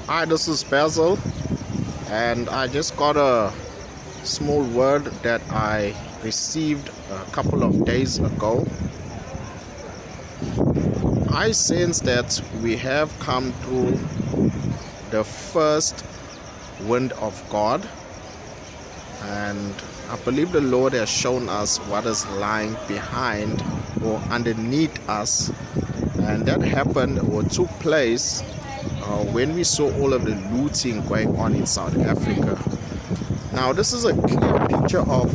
Hi, this is Basil, and I just got a small word that I received a couple of days ago. I sense that we have come through the first wind of God, and I believe the Lord has shown us what is lying behind or underneath us, and that happened or took place when we saw all of the looting going on in South Africa. Now, this is a clear picture of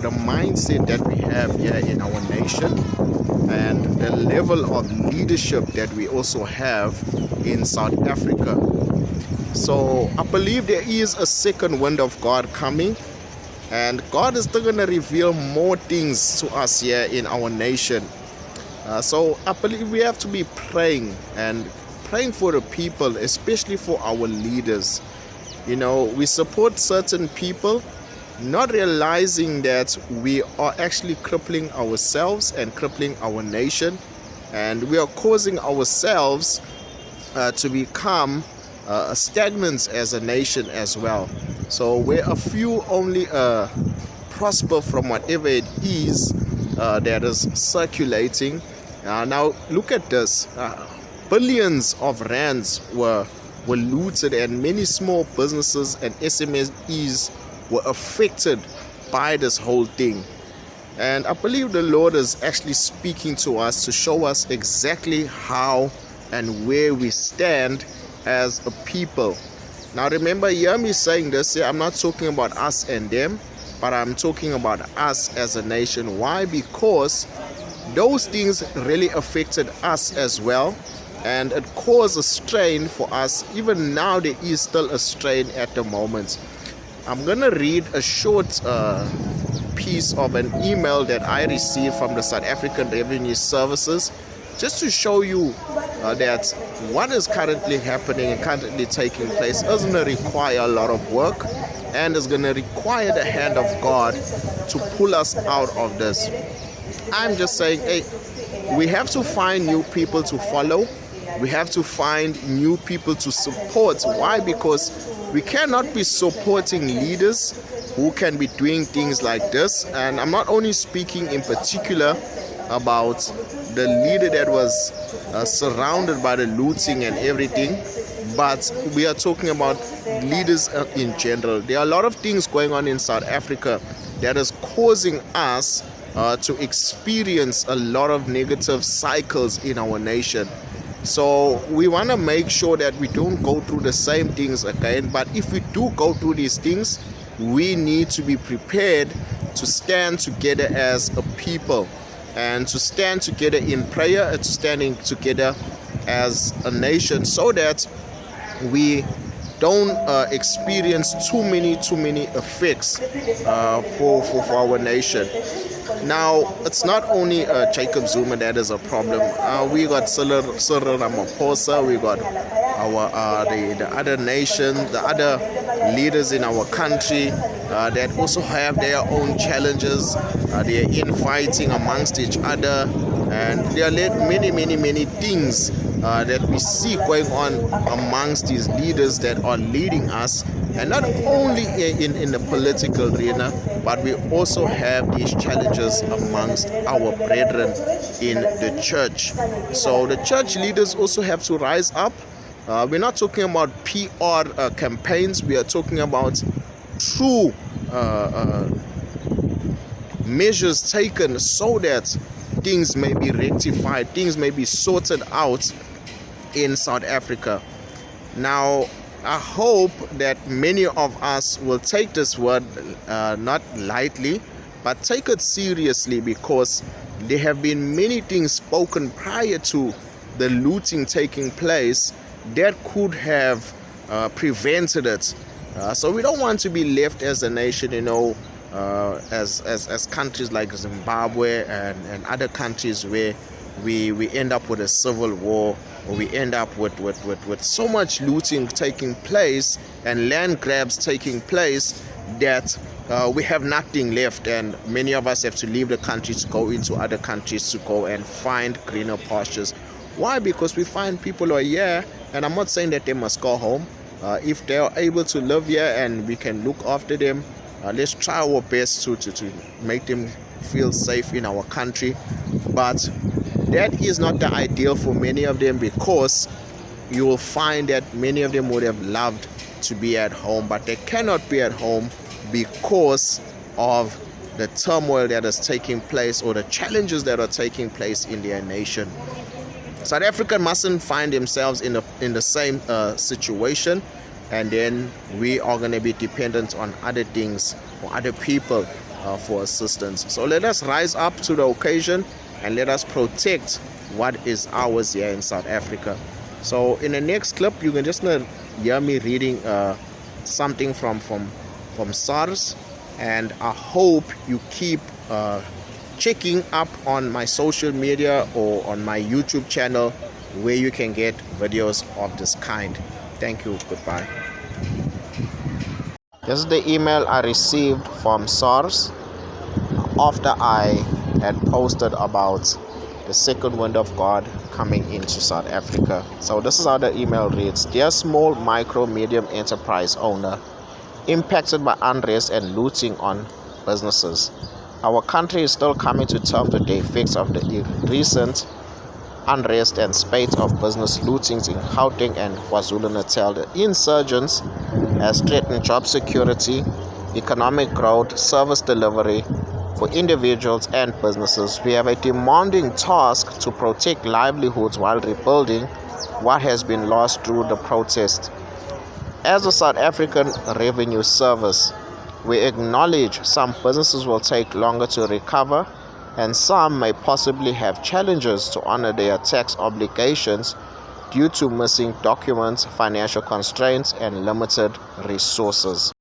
the mindset that we have here in our nation and the level of leadership that we also have in South Africa. So I believe there is a second wind of God coming, and God is still going to reveal more things to us here in our nation. So I believe we have to be praying for the people, especially for our leaders. You know, we support certain people, not realizing that we are actually crippling ourselves and crippling our nation, and we are causing ourselves to become stagnant as a nation as well. So where a few only prosper from whatever it is that is circulating. Now look at this. Billions of rands were looted, and many small businesses and SMMEs were affected by this whole thing. And I believe the Lord is actually speaking to us to show us exactly how and where we stand as a people. Now remember, hear me saying this here, I'm not talking about us and them, but I'm talking about us as a nation. Why? Because those things really affected us as well, and it caused a strain for us. Even now there is still a strain at the moment. I'm gonna read a short piece of an email that I received from the South African Revenue Services, just to show you that what is currently happening and currently taking place is going to require a lot of work, and is going to require the hand of God to pull us out of this. I'm just saying, hey, we have to find new people to follow. We have to find new people to support. Why? Because we cannot be supporting leaders who can be doing things like this. And I'm not only speaking in particular about the leader that was surrounded by the looting and everything, but we are talking about leaders in general. There are a lot of things going on in South Africa that is causing us to experience a lot of negative cycles in our nation. So we want to make sure that we don't go through the same things again. But if we do go through these things, we need to be prepared to stand together as a people, and to stand together in prayer, and to standing together as a nation, so that we don't experience too many effects for our nation. Now, it's not only Jacob Zuma that is a problem. We got Cyril Ramaphosa, we got our the other nation, the other leaders in our country that also have their own challenges. They are infighting amongst each other, and there are many things that we see going on amongst these leaders that are leading us, and not only in the political arena, but we also have these challenges amongst our brethren in the church. So the church leaders also have to rise up. We're not talking about PR campaigns. We are talking about true measures taken so that things may be rectified, things may be sorted out in South Africa. Now, I hope that many of us will take this word not lightly, but take it seriously, because there have been many things spoken prior to the looting taking place that could have prevented it. So we don't want to be left as a nation, as countries like Zimbabwe and other countries where we end up with a civil war, or we end up with so much looting taking place and land grabs taking place that we have nothing left, and many of us have to leave the country to go into other countries to go and find greener pastures. Why? Because we find people are here, and I'm not saying that they must go home, If they are able to live here and we can look after them, let's try our best to make them feel safe in our country. But that is not the ideal for many of them, because you will find that many of them would have loved to be at home, but they cannot be at home because of the turmoil that is taking place, or the challenges that are taking place in their nation. South Africa mustn't find themselves in the same situation, and then we are going to be dependent on other things or other people for assistance. So let us rise up to the occasion and let us protect what is ours here in South Africa. So in the next clip, you can just hear me reading something from SARS, and I hope you keep checking up on my social media or on my YouTube channel, where you can get videos of this kind. Thank you. Goodbye. This is the email I received from SARS after I had posted about the second wind of God coming into South Africa. So this is how the email reads. Dear small, micro, medium enterprise owner impacted by unrest and looting on businesses. Our country is still coming to terms with the effects of the recent unrest and spate of business lootings in Gauteng and KwaZulu-Natal. The insurgents has threatened job security, economic growth, service delivery for individuals and businesses. We have a demanding task to protect livelihoods while rebuilding what has been lost through the protest. As the South African Revenue Service, we acknowledge some businesses will take longer to recover, and some may possibly have challenges to honor their tax obligations due to missing documents, financial constraints, and limited resources.